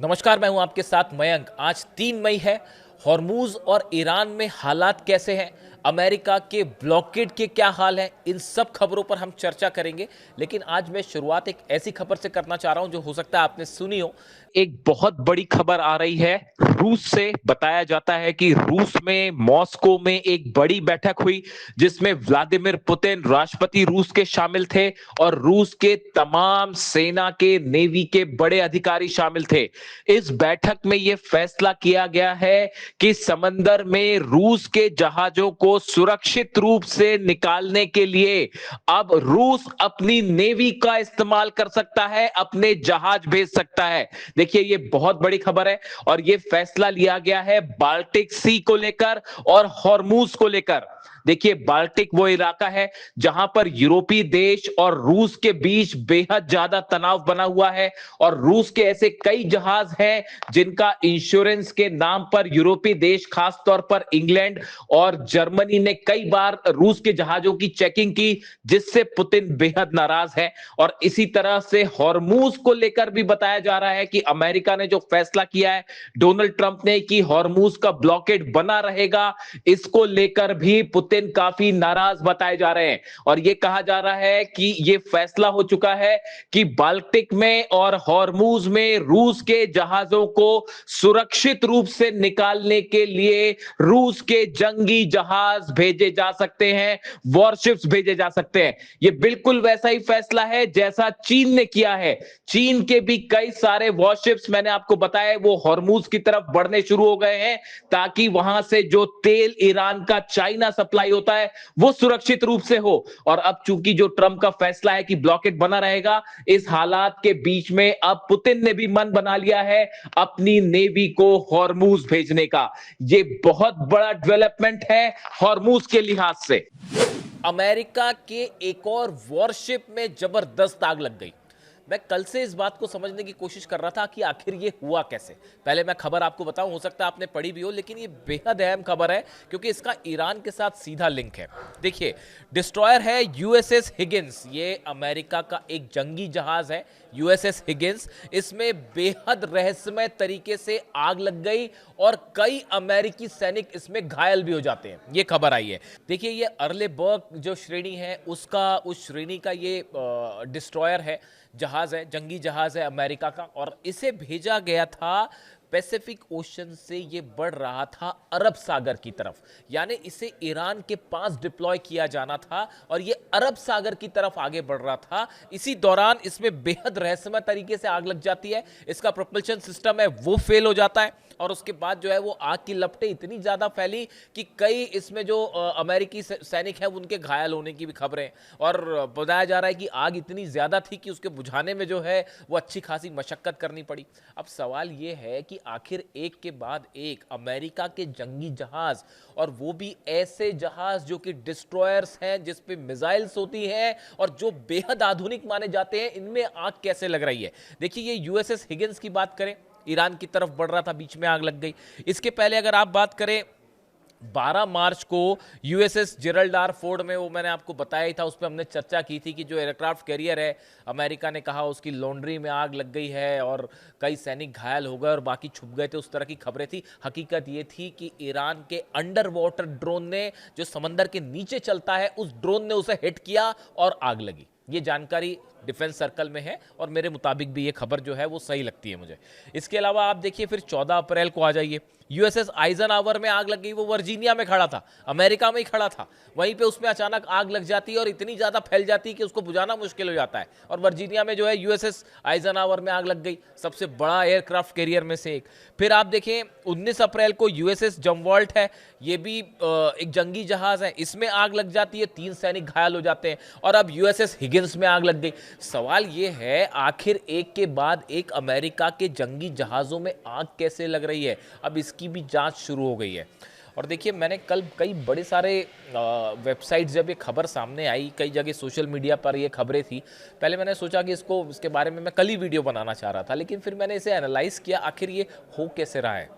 नमस्कार, मैं हूं आपके साथ मयंक। आज 3 मई है। हॉर्मूज और ईरान में हालात कैसे हैं, अमेरिका के ब्लॉकेड के क्या हाल हैं, इन सब खबरों पर हम चर्चा करेंगे। लेकिन आज मैं शुरुआत एक ऐसी खबर से करना चाह रहा हूं जो हो सकता है आपने सुनी हो। एक बहुत बड़ी खबर आ रही है रूस से। बताया जाता है कि रूस में मॉस्को में एक बड़ी बैठक हुई जिसमें व्लादिमीर पुतिन राष्ट्रपति रूस के शामिल थे और रूस के तमाम सेना के नेवी के बड़े अधिकारी शामिल थे। इस बैठक में यह फैसला किया गया है कि समंदर में रूस के जहाजों को सुरक्षित रूप से निकालने के लिए अब रूस अपनी नेवी का इस्तेमाल कर सकता है, अपने जहाज भेज सकता है। देखिए, ये बहुत बड़ी खबर है और ये फैसला लिया गया है बाल्टिक सी को लेकर और हॉर्मूज को लेकर। देखिए, बाल्टिक वो इलाका है जहां पर यूरोपीय देश और रूस के बीच बेहद ज्यादा तनाव बना हुआ है और रूस के ऐसे कई जहाज हैं जिनका इंश्योरेंस के नाम पर यूरोपीय देश, खासतौर पर इंग्लैंड और जर्मनी ने कई बार रूस के जहाजों की चेकिंग की, जिससे पुतिन बेहद नाराज है। और इसी तरह से हॉर्मूज को लेकर भी बताया जा रहा है कि अमेरिका ने जो फैसला किया है डोनाल्ड ट्रंप ने कि हॉर्मूज का ब्लॉकेड बना रहेगा, इसको लेकर भी पुतिन काफी नाराज बताए जा रहे हैं। और यह कहा जा रहा है कि यह फैसला हो चुका है कि बाल्टिक में और हॉर्मूज में रूस के जहाजों को सुरक्षित रूप से निकालने के लिए रूस के जंगी जहाज भेजे जा सकते हैं, वॉरशिप्स भेजे जा सकते हैं। यह बिल्कुल वैसा ही फैसला है जैसा चीन ने किया है। चीन के भी कई सारे वॉरशिप्स, मैंने आपको बताया, वो हॉर्मूज की तरफ बढ़ने शुरू हो गए हैं ताकि वहां से जो तेल ईरान का चाइना सप्लाई होता है वो सुरक्षित रूप से हो। और अब चूंकि जो ट्रंप का फैसला है कि ब्लॉकेट बना रहेगा, इस हालात के बीच में अब पुतिन ने भी मन बना लिया है अपनी नेवी को हॉर्मूज भेजने का। ये बहुत बड़ा डेवलपमेंट है हॉर्मूज के लिहाज से। अमेरिका के एक और वॉरशिप में जबरदस्त आग लग गई। मैं कल से इस बात को समझने की कोशिश कर रहा था कि आखिर ये हुआ कैसे। पहले मैं खबर आपको बताऊं, हो सकता है आपने पढ़ी भी हो, लेकिन ये बेहद अहम खबर है क्योंकि इसका ईरान के साथ सीधा लिंक है। देखिए, डिस्ट्रॉयर है यूएसएस हिगिंस। ये अमेरिका का एक जंगी जहाज है यूएसएस हिगिंस। इसमें बेहद रहस्यमय तरीके से आग लग गई और कई अमेरिकी सैनिक इसमें घायल भी हो जाते हैं। ये खबर आई है। देखिए, ये अर्लेबर्ग जो श्रेणी है उस श्रेणी का ये डिस्ट्रॉयर है, जहाज है, जंगी जहाज है अमेरिका का। और इसे भेजा गया था पैसिफिक ओशन से, ये बढ़ रहा था अरब सागर की तरफ, यानी इसे ईरान के पास डिप्लॉय किया जाना था और ये अरब सागर की तरफ आगे बढ़ रहा था। इसी दौरान इसमें बेहद रहस्यमय तरीके से आग लग जाती है। इसका प्रोपल्शन सिस्टम है वो फेल हो जाता है और उसके बाद जो है वो आग की लपटें इतनी ज्यादा फैली कि कई इसमें जो अमेरिकी सैनिक हैं उनके घायल होने की भी खबरें। और बताया जा रहा है कि आग इतनी ज्यादा थी कि उसके बुझाने में जो है वो अच्छी खासी मशक्कत करनी पड़ी। अब सवाल ये है कि आखिर एक के बाद एक अमेरिका के जंगी जहाज, और वो भी ऐसे जहाज जो कि डिस्ट्रॉयर्स हैं, जिस पे मिसाइल्स होती हैं और जो बेहद आधुनिक माने जाते हैं, इनमें आग कैसे लग रही है। देखिए, ये यूएसएस हिगिंस की बात करें, ईरान की तरफ बढ़ रहा था, बीच में आग लग गई। इसके पहले अगर आप बात करें, 12 मार्च को यूएसएस जेरल्ड आर फोर्ड में, वो मैंने आपको बताया ही था, उस पर हमने चर्चा की थी कि जो एयरक्राफ्ट कैरियर है, अमेरिका ने कहा उसकी लॉन्ड्री में आग लग गई है और कई सैनिक घायल हो गए और बाकी छुप गए थे, उस तरह की खबरें थी। हकीकत ये थी कि ईरान के अंडर वाटर ड्रोन ने, जो समंदर के नीचे चलता है, उस ड्रोन ने उसे हिट किया और आग लगी। ये जानकारी डिफेंस सर्कल में है और मेरे मुताबिक भी ये खबर जो है वो सही लगती है मुझे। इसके अलावा आप देखिए, फिर 14 अप्रैल को आ जाइए, यूएसएस आइजनहावर में आग लग गई। वो वर्जीनिया में खड़ा था, अमेरिका में ही खड़ा था, वहीं पे उसमें अचानक आग लग जाती है और इतनी ज्यादा फैल जाती है कि उसको बुझाना मुश्किल हो जाता है। और वर्जीनिया में जो है यूएसएस आइजनहावर में आग लग गई, सबसे बड़ा एयरक्राफ्ट कैरियर में से एक। फिर आप देखें 19 अप्रैल को यूएसएस जमवॉल्ट है, ये भी एक जंगी जहाज है, इसमें आग लग जाती है, 3 सैनिक घायल हो जाते हैं। और अब यूएसएस हिगिंस में आग लग गई। सवाल ये है, आखिर एक के बाद एक अमेरिका के जंगी जहाजों में आग कैसे लग रही है, अब इसकी भी जांच शुरू हो गई है। और देखिए, मैंने कल कई बड़े सारे वेबसाइट्स, जब ये खबर सामने आई, कई जगह सोशल मीडिया पर ये खबरें थी, पहले मैंने सोचा कि इसके बारे में मैं कल ही वीडियो बनाना चाह रहा था, लेकिन फिर मैंने इसे एनालाइज किया, आखिर ये हो कैसे रहा है।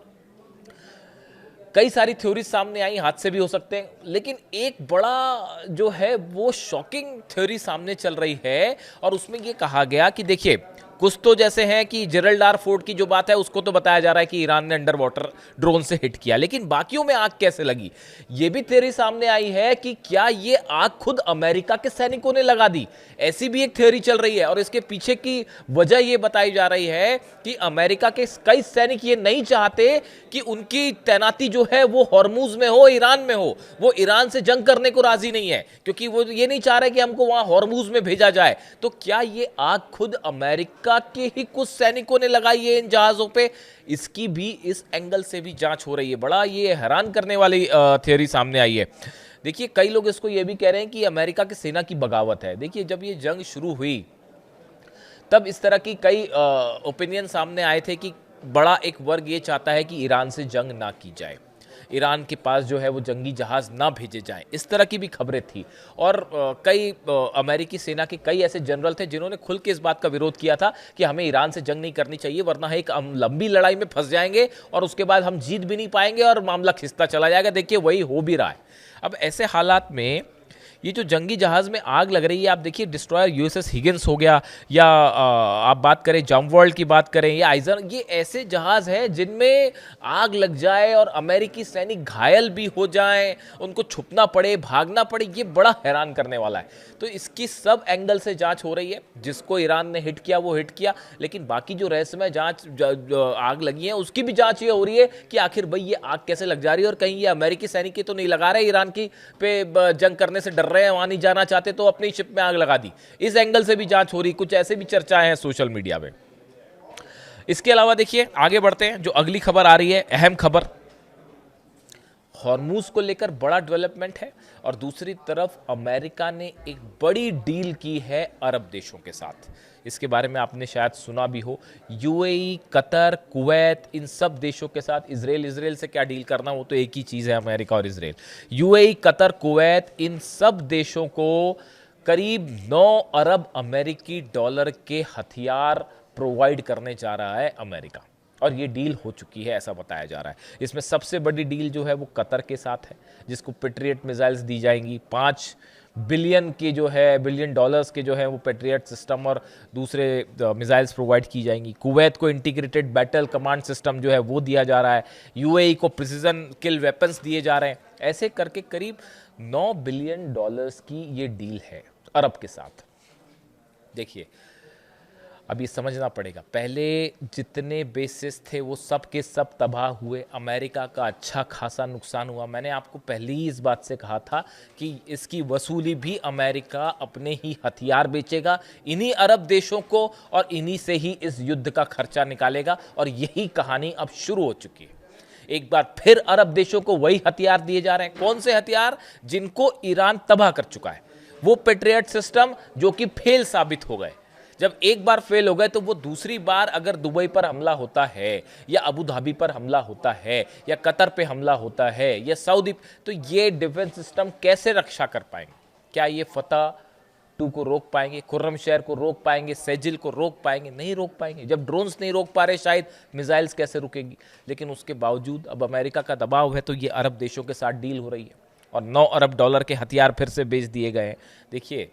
कई सारी थ्योरी सामने आई, हादसे भी हो सकते हैं, लेकिन एक बड़ा जो है वो शॉकिंग थ्योरी सामने चल रही है और उसमें ये कहा गया कि देखिए, कुछ तो जैसे हैं कि जेरल्ड आर फोर्ड की जो बात है उसको तो बताया जा रहा है कि ईरान ने अंडर वाटर ड्रोन से हिट किया, लेकिन बाकियों में आग कैसे लगी ये भी थ्योरी सामने आई है कि क्या ये आग खुद अमेरिका के सैनिकों ने लगा दी। ऐसी भी एक थ्योरी चल रही है और इसके पीछे की वजह यह बताई जा रही है कि अमेरिका के कई सैनिक ये नहीं चाहते कि उनकी तैनाती जो है वो हॉर्मूज में हो, ईरान में हो। वो ईरान से जंग करने को राजी नहीं है क्योंकि वो ये नहीं चाह रहे कि हमको वहां हॉर्मूज में भेजा जाए। तो क्या ये आग खुद अमेरिका के ही कुछ सैनिकों ने लगाई है इन जहाजों पे? इसकी भी इस एंगल से भी जांच हो रही है। बड़ा ये हैरान करने वाली थ्योरी सामने आई है। देखिए, कई लोग इसको ये भी कह रहे हैं कि अमेरिका की सेना की बगावत है। देखिए, जब ये जंग शुरू हुई तब इस तरह की कई ओपिनियन सामने आए थे कि बड़ा एक वर्ग ये चाहता है कि ईरान से जंग ना की जाए, ईरान के पास जो है वो जंगी जहाज ना भेजे जाएं, इस तरह की भी खबरें थी। और कई अमेरिकी सेना के कई ऐसे जनरल थे जिन्होंने खुल के इस बात का विरोध किया था कि हमें ईरान से जंग नहीं करनी चाहिए, वरना हम लंबी लड़ाई में फंस जाएंगे और उसके बाद हम जीत भी नहीं पाएंगे और मामला खिंचता चला जाएगा। देखिए, वही हो भी रहा है। अब ऐसे हालात में ये जो जंगी जहाज में आग लग रही है, आप देखिए डिस्ट्रॉयर यूएसएस हिगिंस हो गया, या आप बात करें जामवर्ल्ड की बात करें या आइजन, ये ऐसे जहाज हैं जिनमें आग लग जाए और अमेरिकी सैनिक घायल भी हो जाएं, उनको छुपना पड़े, भागना पड़े, ये बड़ा हैरान करने वाला है। तो इसकी सब एंगल से जांच हो रही है। जिसको ईरान ने हिट किया वो हिट किया, लेकिन बाकी जो रहस्यमय जांच आग लगी है उसकी भी जांच ये हो रही है कि आखिर भाई ये आग कैसे लग जा रही है और कहीं ये अमेरिकी सैनिक ही तो नहीं लगा रहे, ईरान की पे जंग करने से डर रहे हैं, वहां नहीं जाना चाहते तो अपनी शिप में आग लगा दी। इस एंगल से भी जांच हो रही, कुछ ऐसे भी चर्चाएं हैं सोशल मीडिया में। इसके अलावा देखिए, आगे बढ़ते हैं, जो अगली खबर आ रही है, अहम खबर, हॉर्मूज को लेकर बड़ा डेवलपमेंट है और दूसरी तरफ अमेरिका ने एक बड़ी डील की है अरब देशों के साथ। इसके बारे में आपने शायद सुना भी हो। यूएई, कतर, कुवैत, इन सब देशों के साथ, इजराइल से क्या डील करना, वो तो एक ही चीज़ है, अमेरिका और इजराइल। यूएई, कतर, कुवैत, इन सब देशों को करीब 9 अरब अमेरिकी डॉलर के हथियार प्रोवाइड करने जा रहा है अमेरिका, और ये डील हो चुकी है ऐसा बताया जा रहा है। इसमें सबसे बड़ी डील जो है वो कतर के साथ है, जिसको पेट्रियट मिसाइल्स दी जाएंगी। 5 बिलियन के जो है, बिलियन डॉलर्स के जो है वो पेट्रियट सिस्टम और दूसरे मिसाइल्स प्रोवाइड की जाएंगी। कुवैत को इंटीग्रेटेड बैटल कमांड सिस्टम जो है वो दिया जा रहा है। यूएई को प्रिसीजन किल वेपन्स दिए जा रहे हैं। ऐसे करके करीब 9 बिलियन डॉलर्स की ये डील है अरब के साथ। देखिए, अब ये समझना पड़ेगा, पहले जितने बेसिस थे वो सब के सब तबाह हुए, अमेरिका का अच्छा खासा नुकसान हुआ। मैंने आपको पहले ही इस बात से कहा था कि इसकी वसूली भी अमेरिका अपने ही हथियार बेचेगा इन्हीं अरब देशों को और इन्हीं से ही इस युद्ध का खर्चा निकालेगा, और यही कहानी अब शुरू हो चुकी है। एक बार फिर अरब देशों को वही हथियार दिए जा रहे हैं। कौन से हथियार? जिनको ईरान तबाह कर चुका है, वो पेट्रियट सिस्टम जो कि फेल साबित हो गए। जब एक बार फेल हो गए तो वो दूसरी बार अगर दुबई पर हमला होता है या अबू धाबी पर हमला होता है या कतर पे हमला होता है या सऊदी, तो ये डिफेंस सिस्टम कैसे रक्षा कर पाएंगे? क्या ये फतह 2 को रोक पाएंगे, खुर्रमशहर को रोक पाएंगे, सेजिल को रोक पाएंगे? नहीं रोक पाएंगे। जब ड्रोन्स नहीं रोक पा रहे, शायद मिसाइल्स कैसे रुकेगी? लेकिन उसके बावजूद अब अमेरिका का दबाव है तो ये अरब देशों के साथ डील हो रही है और 9 अरब डॉलर के हथियार फिर से बेच दिए गए हैं। देखिए,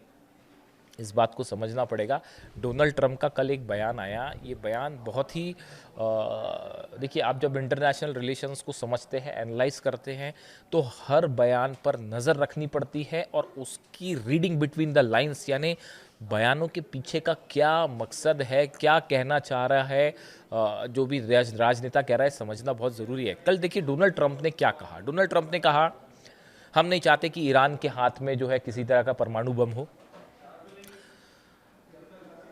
इस बात को समझना पड़ेगा। डोनाल्ड ट्रंप का कल एक बयान आया, ये बयान बहुत ही देखिए, आप जब इंटरनेशनल रिलेशंस को समझते हैं, एनालाइज करते हैं, तो हर बयान पर नज़र रखनी पड़ती है और उसकी रीडिंग बिटवीन द लाइंस, यानी बयानों के पीछे का क्या मकसद है, क्या कहना चाह रहा है, जो भी राजनेता कह रहा है, समझना बहुत ज़रूरी है। कल देखिए डोनाल्ड ट्रंप ने क्या कहा। डोनाल्ड ट्रंप ने कहा, हम नहीं चाहते कि ईरान के हाथ में जो है किसी तरह का परमाणु बम हो।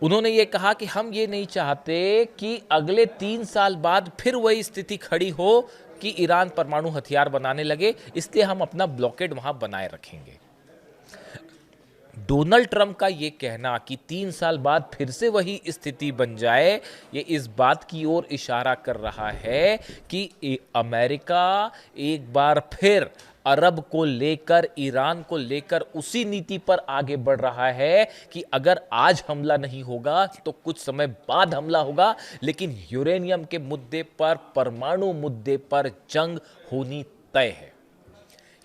उन्होंने ये कहा कि हम ये नहीं चाहते कि अगले 3 साल बाद फिर वही स्थिति खड़ी हो कि ईरान परमाणु हथियार बनाने लगे, इसलिए हम अपना ब्लॉकेड वहां बनाए रखेंगे। डोनाल्ड ट्रंप का ये कहना कि 3 साल बाद फिर से वही स्थिति बन जाए, ये इस बात की ओर इशारा कर रहा है कि अमेरिका एक बार फिर अरब को लेकर, ईरान को लेकर उसी नीति पर आगे बढ़ रहा है कि अगर आज हमला नहीं होगा तो कुछ समय बाद हमला होगा, लेकिन यूरेनियम के मुद्दे पर, परमाणु मुद्दे पर जंग होनी तय है।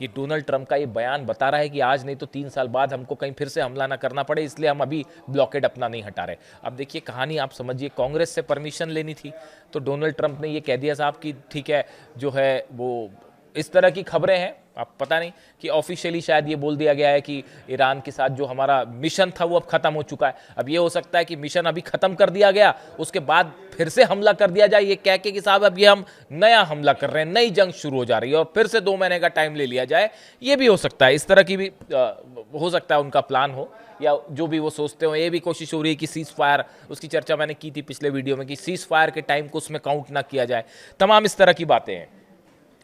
ये डोनाल्ड ट्रंप का ये बयान बता रहा है कि आज नहीं तो 3 साल बाद हमको कहीं फिर से हमला ना करना पड़े, इसलिए हम अभी ब्लॉकेड अपना नहीं हटा रहे। अब देखिए कहानी आप समझिए, कांग्रेस से परमिशन लेनी थी तो डोनाल्ड ट्रंप ने ये कह दिया साहब कि ठीक है, जो है वो इस तरह की खबरें हैं, आप पता नहीं कि ऑफिशियली शायद ये बोल दिया गया है कि ईरान के साथ जो हमारा मिशन था वो अब खत्म हो चुका है। अब ये हो सकता है कि मिशन अभी खत्म कर दिया गया, उसके बाद फिर से हमला कर दिया जाए, ये कह के कि साहब अब ये हम नया हमला कर रहे हैं, नई जंग शुरू हो जा रही है और फिर से 2 महीने का टाइम ले लिया जाए। ये भी हो सकता है, इस तरह की भी हो सकता है उनका प्लान हो, या जो भी वो सोचते हो। ये भी कोशिश हो रही है कि सीज फायर, उसकी चर्चा मैंने की थी पिछले वीडियो में, कि सीज फायर के टाइम को उसमें काउंट ना किया जाए। तमाम इस तरह की बातें हैं।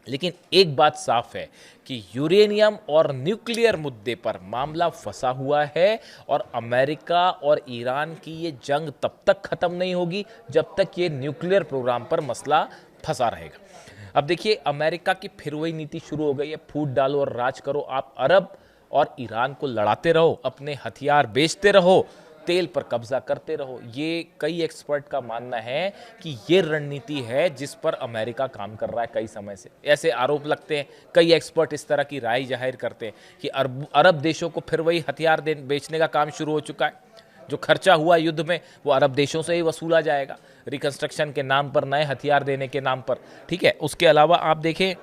लेकिन एक बात साफ है कि यूरेनियम और न्यूक्लियर मुद्दे पर मामला फंसा हुआ है और अमेरिका और ईरान की ये जंग तब तक खत्म नहीं होगी जब तक ये न्यूक्लियर प्रोग्राम पर मसला फंसा रहेगा। अब देखिए अमेरिका की फिर वही नीति शुरू हो गई है, फूट डालो और राज करो। आप अरब और ईरान को लड़ाते रहो, अपने हथियार बेचते रहो, तेल पर कब्जा करते रहो। ये कई एक्सपर्ट का मानना है कि ये रणनीति है जिस पर अमेरिका काम कर रहा है कई समय से। ऐसे आरोप लगते हैं, कई एक्सपर्ट इस तरह की राय जाहिर करते हैं कि अरब देशों को फिर वही हथियार बेचने का काम शुरू हो चुका है। जो खर्चा हुआ युद्ध में वो अरब देशों से ही वसूला जाएगा, रिकंस्ट्रक्शन के नाम पर, नए हथियार देने के नाम पर। ठीक है, उसके अलावा आप देखें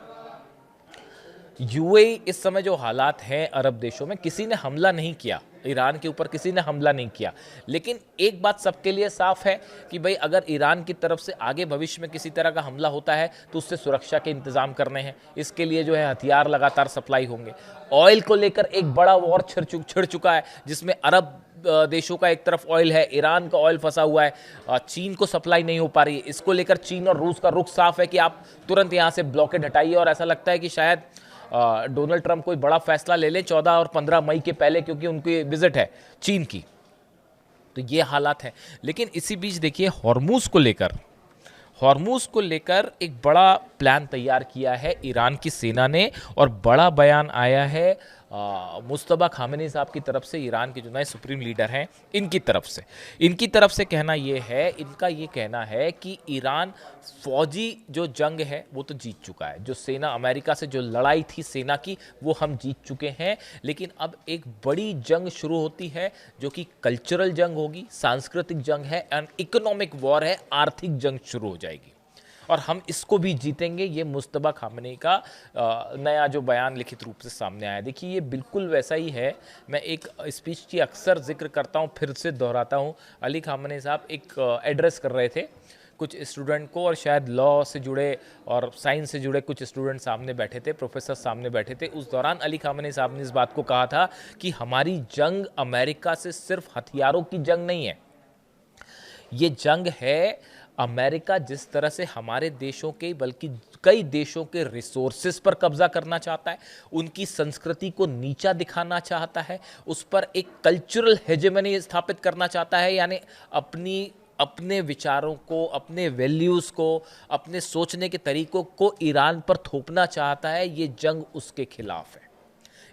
यूएई इस समय जो हालात हैं अरब देशों में, किसी ने हमला नहीं किया ईरान के ऊपर, किसी ने हमला नहीं किया। लेकिन एक बात सबके लिए साफ है कि भाई अगर ईरान की तरफ से आगे भविष्य में किसी तरह का हमला होता है तो उससे सुरक्षा के इंतजाम करने हैं। इसके लिए जो है हथियार लगातार सप्लाई होंगे। ऑयल को लेकर एक बड़ा वॉर छिड़ चुका है जिसमें अरब देशों का एक तरफ ऑयल है, ईरान का ऑयल फंसा हुआ है, चीन को सप्लाई नहीं हो पा रही है। इसको लेकर चीन और रूस का रुख साफ है कि आप तुरंत यहाँ से ब्लॉकेड हटाइए। और ऐसा लगता है कि शायद डोनाल्ड ट्रंप कोई बड़ा फैसला ले लें 14 और 15 मई के पहले, क्योंकि उनकी विजिट है चीन की। तो ये हालात हैं। लेकिन इसी बीच देखिए हॉर्मूज को लेकर एक बड़ा प्लान तैयार किया है ईरान की सेना ने, और बड़ा बयान आया है मुस्तबा खामेनी साहब की तरफ से, ईरान के जो नए सुप्रीम लीडर हैं इनकी तरफ से कहना ये है, इनका ये कहना है कि ईरान फौजी जो जंग है वो तो जीत चुका है। जो सेना अमेरिका से जो लड़ाई थी सेना की वो हम जीत चुके हैं। लेकिन अब एक बड़ी जंग शुरू होती है जो कि कल्चरल जंग होगी, सांस्कृतिक जंग है, एंड इकोनॉमिक वॉर है, आर्थिक जंग शुरू हो जाएगी और हम इसको भी जीतेंगे। ये मुस्तबा खामेनी का नया जो बयान लिखित रूप से सामने आया। देखिए ये बिल्कुल वैसा ही है। मैं एक स्पीच की अक्सर जिक्र करता हूँ, फिर से दोहराता हूँ। अली खामेनी साहब एक एड्रेस कर रहे थे कुछ स्टूडेंट को, और शायद लॉ से जुड़े और साइंस से जुड़े कुछ स्टूडेंट सामने बैठे थे, प्रोफेसर सामने बैठे थे। उस दौरान अली खामेनी साहब ने इस बात को कहा था कि हमारी जंग अमेरिका से सिर्फ हथियारों की जंग नहीं है, ये जंग है अमेरिका जिस तरह से हमारे देशों के बल्कि कई देशों के रिसोर्सेज पर कब्जा करना चाहता है, उनकी संस्कृति को नीचा दिखाना चाहता है, उस पर एक कल्चरल हेजेमनी स्थापित करना चाहता है, यानी अपने विचारों को, अपने वैल्यूज़ को, अपने सोचने के तरीकों को ईरान पर थोपना चाहता है। ये जंग उसके खिलाफ है।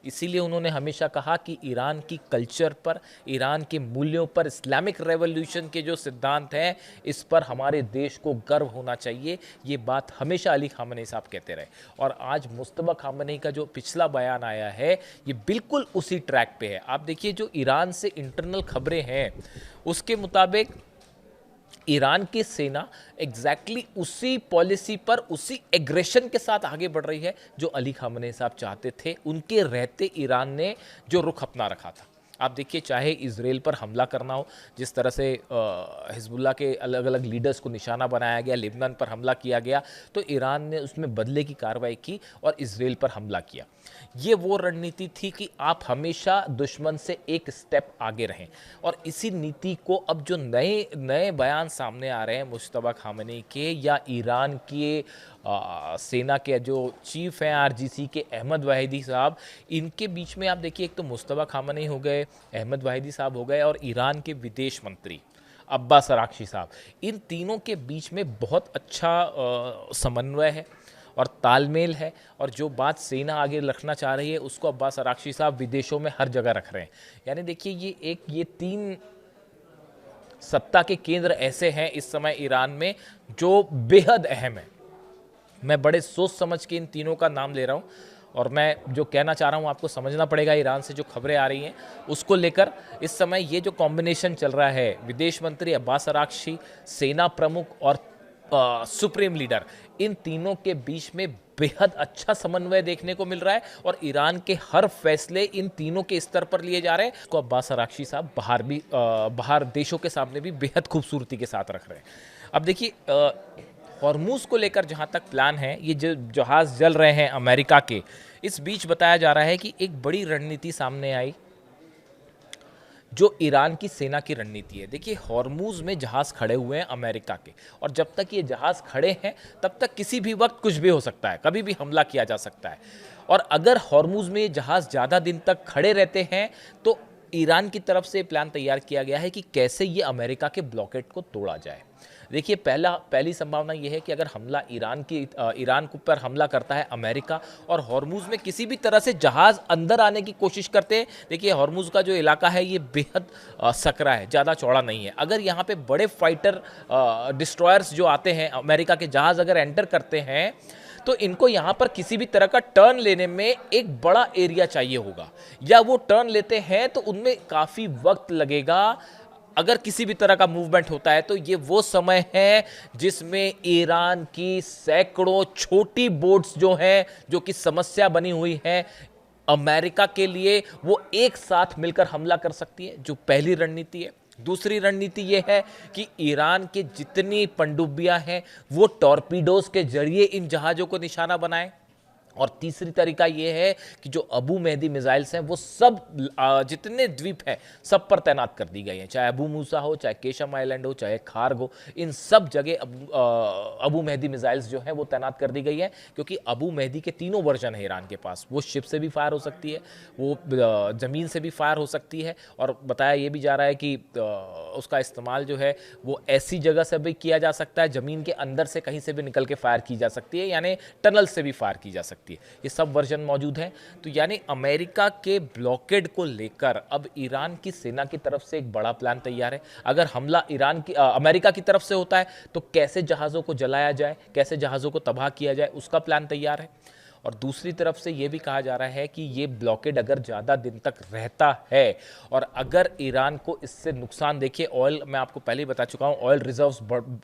इसीलिए उन्होंने हमेशा कहा कि ईरान की कल्चर पर, ईरान के मूल्यों पर, इस्लामिक रेवोल्यूशन के जो सिद्धांत हैं इस पर हमारे देश को गर्व होना चाहिए। ये बात हमेशा अली खामेनी साहब कहते रहे। और आज मुस्तबा खामेनी का जो पिछला बयान आया है ये बिल्कुल उसी ट्रैक पे है। आप देखिए जो ईरान से इंटरनल खबरें हैं उसके मुताबिक ईरान की सेना एग्जैक्टली उसी पॉलिसी पर, उसी एग्रेशन के साथ आगे बढ़ रही है जो अली खामेनी साहब चाहते थे। उनके रहते ईरान ने जो रुख अपना रखा था। आप देखिए चाहे इजराइल पर हमला करना हो, जिस तरह से हिजबुल्लाह के अलग अलग लीडर्स को निशाना बनाया गया, लेबनान पर हमला किया गया, तो ईरान ने उसमें बदले की कार्रवाई की और इजराइल पर हमला किया। ये वो रणनीति थी कि आप हमेशा दुश्मन से एक स्टेप आगे रहें। और इसी नीति को अब जो नए बयान सामने आ रहे हैं मुस्तबा खामेनी के या ईरान के सेना के जो चीफ हैं आरजीसी के अहमद वाहिदी साहब, इनके बीच में आप देखिए एक तो मुस्तबा खामेनी हो गए, अहमद वाहिदी साहब हो गए और ईरान के विदेश मंत्री अब्बास अराक्ची साहब, इन तीनों के बीच में बहुत अच्छा समन्वय है और तालमेल है। और जो बात सेना आगे रखना चाह रही है उसको अब्बास अराक्ची साहब विदेशों में हर जगह रख रहे हैं। यानी देखिए ये 3 सत्ता के केंद्र ऐसे हैं इस समय ईरान में जो बेहद अहम है। मैं बड़े सोच समझ के इन तीनों का नाम ले रहा हूँ और मैं जो कहना चाह रहा हूँ आपको समझना पड़ेगा, ईरान से जो खबरें आ रही हैं उसको लेकर इस समय ये जो कॉम्बिनेशन चल रहा है, विदेश मंत्री अब्बास अराक्ची, सेना प्रमुख और सुप्रीम लीडर, इन तीनों के बीच में बेहद अच्छा समन्वय देखने को मिल रहा है और ईरान के हर फैसले इन तीनों के स्तर पर लिए जा रहे हैं। उसको अब्बास अराक्ची साहब बाहर देशों के सामने भी बेहद खूबसूरती के साथ रख रहे हैं। अब देखिए, हॉर्मूज को लेकर जहां तक प्लान है, ये जो जहाज जल रहे हैं अमेरिका के, इस बीच बताया जा रहा है कि एक बड़ी रणनीति सामने आई जो ईरान की सेना की रणनीति है। देखिए, हॉर्मूज में जहाज खड़े हुए हैं अमेरिका के, और जब तक ये जहाज खड़े हैं तब तक किसी भी वक्त कुछ भी हो सकता है, कभी भी हमला किया जा सकता है। और अगर हॉर्मूज में ये जहाज ज़्यादा दिन तक खड़े रहते हैं तो ईरान की तरफ से प्लान तैयार किया गया है कि कैसे ये अमेरिका के ब्लॉकेड को तोड़ा जाए। देखिए, पहली संभावना यह है कि अगर हमला ईरान के ऊपर हमला करता है अमेरिका और हॉर्मूज में किसी भी तरह से जहाज अंदर आने की कोशिश करते हैं। देखिए, हॉर्मूज का जो इलाका है ये बेहद सकरा है, ज़्यादा चौड़ा नहीं है। अगर यहाँ पे बड़े फाइटर डिस्ट्रॉयर्स जो आते हैं, अमेरिका के जहाज अगर एंटर करते हैं तो इनको यहाँ पर किसी भी तरह का टर्न लेने में एक बड़ा एरिया चाहिए होगा, या वो टर्न लेते हैं तो उनमें काफ़ी वक्त लगेगा। अगर किसी भी तरह का मूवमेंट होता है तो ये वो समय है जिसमें ईरान की सैकड़ों छोटी बोट्स जो हैं, जो कि समस्या बनी हुई है अमेरिका के लिए, वो एक साथ मिलकर हमला कर सकती है, जो पहली रणनीति है। दूसरी रणनीति ये है कि ईरान के जितनी पनडुब्बियां हैं वो टॉर्पीडोज के जरिए इन जहाज़ों को निशाना बनाएं। और तीसरी तरीका ये है कि जो अबू मेहदी मिसाइल्स हैं वो सब जितने द्वीप हैं सब पर तैनात कर दी गई हैं, चाहे अबू मूसा हो, चाहे केशम आइलैंड हो, चाहे खार्ग हो, इन सब जगह अबू मेहदी मिसाइल्स जो हैं वो तैनात कर दी गई हैं। क्योंकि अबू मेहदी के तीनों वर्जन है ईरान के पास, वो शिप से भी फायर हो सकती है, वो ज़मीन से भी फायर हो सकती है, और बताया ये भी जा रहा है कि उसका इस्तेमाल जो है वो ऐसी जगह से भी किया जा सकता है, ज़मीन के अंदर से कहीं से भी निकल के फायर की जा सकती है, यानी टनल से भी फायर की जा सकती है। ये सब वर्जन मौजूद हैं। तो यानी अमेरिका के ब्लॉकेड को लेकर अब ईरान की सेना की तरफ से एक बड़ा प्लान तैयार है। अगर हमला अमेरिका की तरफ से होता है तो कैसे जहाज़ों को जलाया जाए, कैसे जहाज़ों को तबाह किया जाए, उसका प्लान तैयार है। और दूसरी तरफ से ये भी कहा जा रहा है कि ये ब्लॉकेड अगर ज़्यादा दिन तक रहता है और अगर ईरान को इससे नुकसान, देखिए ऑयल, मैं आपको पहले ही बता चुका हूँ, ऑयल रिजर्व्स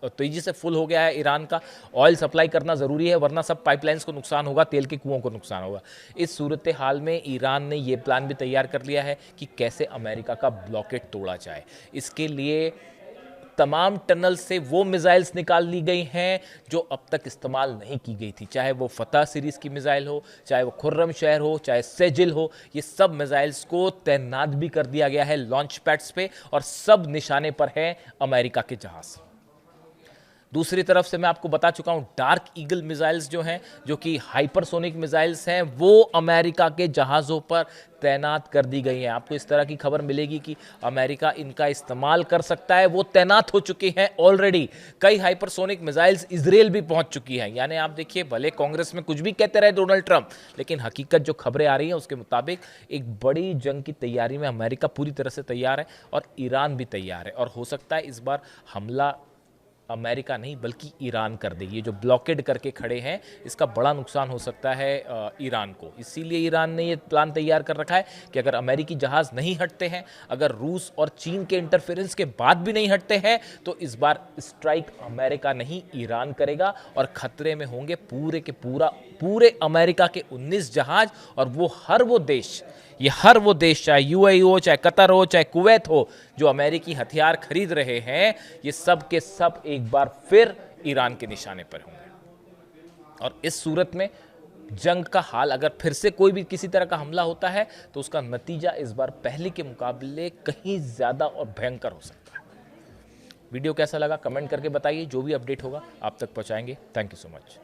तेज़ी से फुल हो गया है ईरान का। ऑयल सप्लाई करना ज़रूरी है, वरना सब पाइपलाइंस को नुकसान होगा, तेल के कुओं को नुकसान होगा। इस सूरत हाल में ईरान ने ये प्लान भी तैयार कर लिया है कि कैसे अमेरिका का ब्लॉकेड तोड़ा जाए। इसके लिए तमाम टनल से वो मिसाइल्स निकाल ली गई हैं जो अब तक इस्तेमाल नहीं की गई थी, चाहे वो फतह सीरीज़ की मिसाइल हो, चाहे वो खुर्रम शहर हो, चाहे सेजिल हो। ये सब मिसाइल्स को तैनात भी कर दिया गया है लॉन्च पैड्स पे, और सब निशाने पर है अमेरिका के जहाज़। दूसरी तरफ से मैं आपको बता चुका हूं, डार्क ईगल मिसाइल्स जो हैं, जो कि हाइपरसोनिक मिसाइल्स हैं, वो अमेरिका के जहाज़ों पर तैनात कर दी गई हैं। आपको इस तरह की खबर मिलेगी कि अमेरिका इनका इस्तेमाल कर सकता है, वो तैनात हो चुके हैं ऑलरेडी। कई हाइपरसोनिक मिसाइल्स इजराइल भी पहुंच चुकी हैं। यानी आप देखिए, भले कांग्रेस में कुछ भी कहते रहे डोनाल्ड ट्रंप, लेकिन हकीकत जो खबरें आ रही हैं उसके मुताबिक एक बड़ी जंग की तैयारी में अमेरिका पूरी तरह से तैयार है और ईरान भी तैयार है। और हो सकता है इस बार हमला अमेरिका नहीं बल्कि ईरान कर दे। ये जो ब्लॉकेड करके खड़े हैं, इसका बड़ा नुकसान हो सकता है ईरान को। इसीलिए ईरान ने ये प्लान तैयार कर रखा है कि अगर अमेरिकी जहाज़ नहीं हटते हैं, अगर रूस और चीन के इंटरफेरेंस के बाद भी नहीं हटते हैं, तो इस बार स्ट्राइक अमेरिका नहीं ईरान करेगा और खतरे में होंगे पूरे अमेरिका के 19 जहाज। और वो हर वो देश, चाहे यूएई हो, चाहे कतर हो, चाहे कुवैत हो, जो अमेरिकी हथियार खरीद रहे हैं, ये सब के सब एक बार फिर ईरान के निशाने पर होंगे। और इस सूरत में जंग का हाल, अगर फिर से कोई भी किसी तरह का हमला होता है तो उसका नतीजा इस बार पहले के मुकाबले कहीं ज़्यादा और भयंकर हो सकता है। वीडियो कैसा लगा कमेंट करके बताइए। जो भी अपडेट होगा आप तक पहुंचाएंगे। Thank you so much.